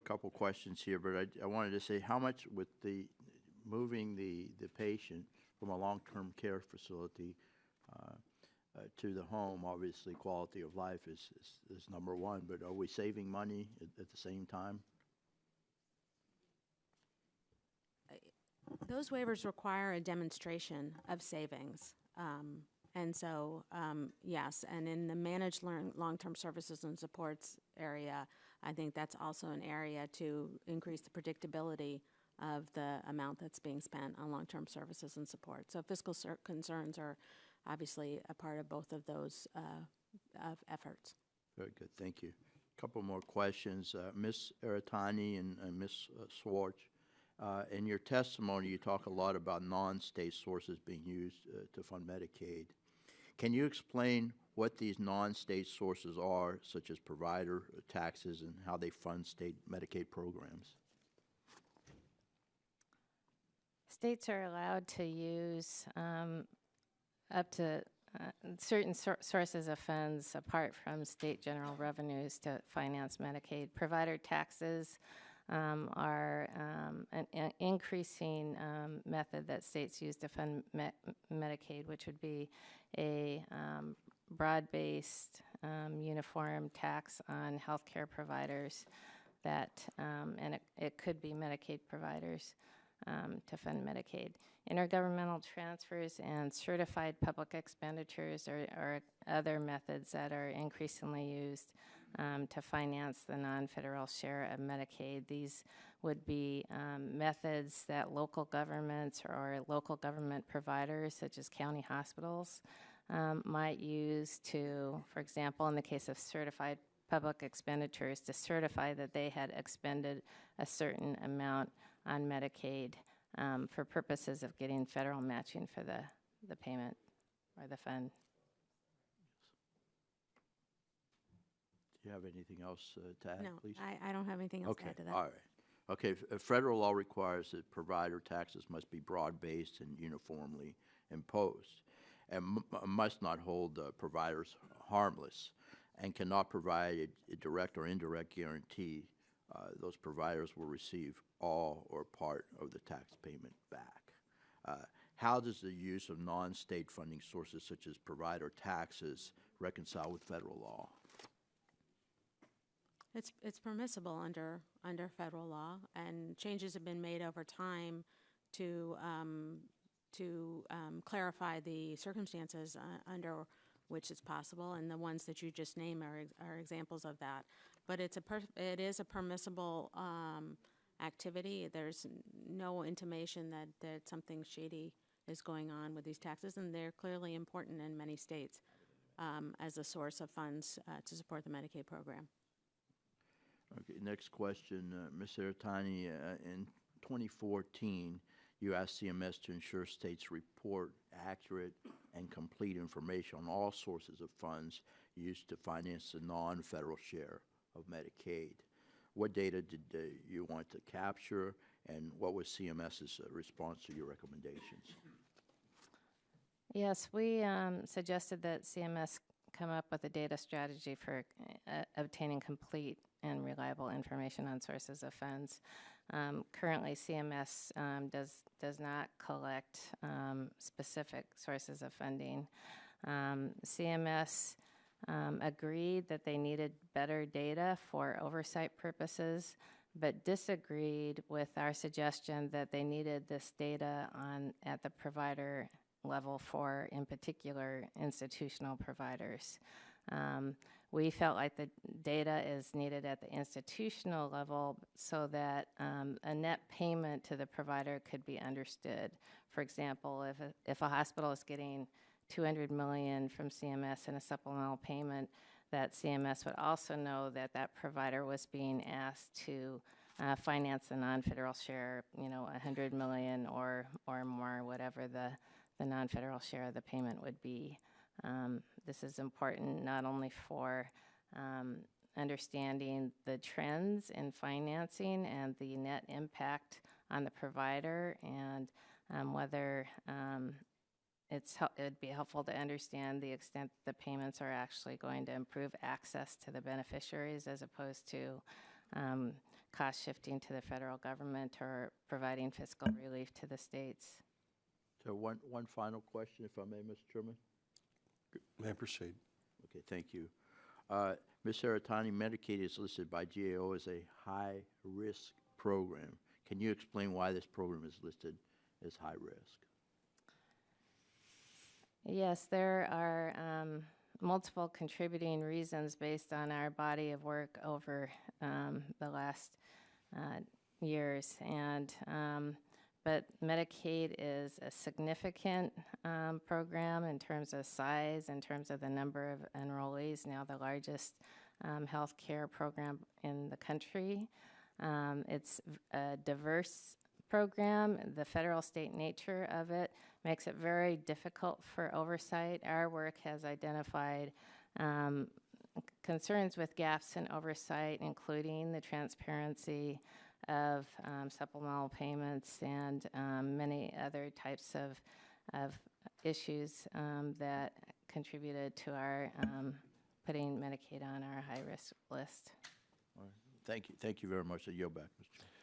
couple questions here, but I wanted to say how much with the moving the patient from a long-term care facility to the home, obviously quality of life is number one, but are we saving money at the same time? Those waivers require a demonstration of savings. And so, yes, and in the managed long-term services and supports area, I think that's also an area to increase the predictability of the amount that's being spent on long-term services and support. So fiscal concerns are obviously a part of both of those efforts. Very good, thank you. A couple more questions. Ms. Aratani and Ms. Swartz, in your testimony, you talk a lot about non-state sources being used to fund Medicaid. Can you explain what these non-state sources are, such as provider taxes, and how they fund state Medicaid programs? States are allowed to use up to certain sources of funds apart from state general revenues to finance Medicaid. Provider taxes are an increasing method that states use to fund Medicaid, which would be a broad-based uniform tax on healthcare providers that, and it could be Medicaid providers to fund Medicaid. Intergovernmental transfers and certified public expenditures are other methods that are increasingly used to finance the non-federal share of Medicaid. These would be methods that local governments or local government providers, such as county hospitals, might use to, for example, in the case of certified public expenditures, to certify that they had expended a certain amount on Medicaid for purposes of getting federal matching for the payment or the fund. Do you have anything else to add, No, please? I don't have anything else to add to that. All right. Okay, federal law requires that provider taxes must be broad-based and uniformly imposed, and must not hold providers harmless, and cannot provide a direct or indirect guarantee those providers will receive all or part of the tax payment back. How does the use of non-state funding sources such as provider taxes reconcile with federal law? It's permissible under federal law, and changes have been made over time to clarify the circumstances under which it's possible, and the ones that you just named are examples of that. But it is a permissible activity. There's no intimation that something shady is going on with these taxes, and they're clearly important in many states as a source of funds to support the Medicaid program. Okay, next question, Ms. Aratani. In 2014, you asked CMS to ensure states report accurate and complete information on all sources of funds used to finance the non-federal share of Medicaid. What data did you want to capture, and what was CMS's response to your recommendations? Yes, we suggested that CMS come up with a data strategy for obtaining complete and reliable information on sources of funds. Currently, CMS does not collect specific sources of funding. CMS agreed that they needed better data for oversight purposes, but disagreed with our suggestion that they needed this data at the provider level for, in particular, institutional providers. We felt like the data is needed at the institutional level so that a net payment to the provider could be understood. For example, if a hospital is getting $200 million from CMS in a supplemental payment, that CMS would also know that that provider was being asked to finance the non-federal share, $100 million or more, whatever the non-federal share of the payment would be. This is important not only for understanding the trends in financing and the net impact on the provider, and whether it'd be helpful to understand the extent the payments are actually going to improve access to the beneficiaries as opposed to cost shifting to the federal government or providing fiscal relief to the states. So one final question, if I may, Mr. Chairman? May I proceed? Okay, thank you. Ms. Saratani, Medicaid is listed by GAO as a high-risk program. Can you explain why this program is listed as high risk? Yes, there are multiple contributing reasons based on our body of work over the last years, and but Medicaid is a significant program in terms of size, in terms of the number of enrollees, now the largest health care program in the country. It's a diverse program. The federal state nature of it makes it very difficult for oversight. Our work has identified concerns with gaps in oversight, including the transparency of supplemental payments and many other types of issues that contributed to our putting Medicaid on our high-risk list. All right. Thank you very much. I yield back, Mr. Chairman.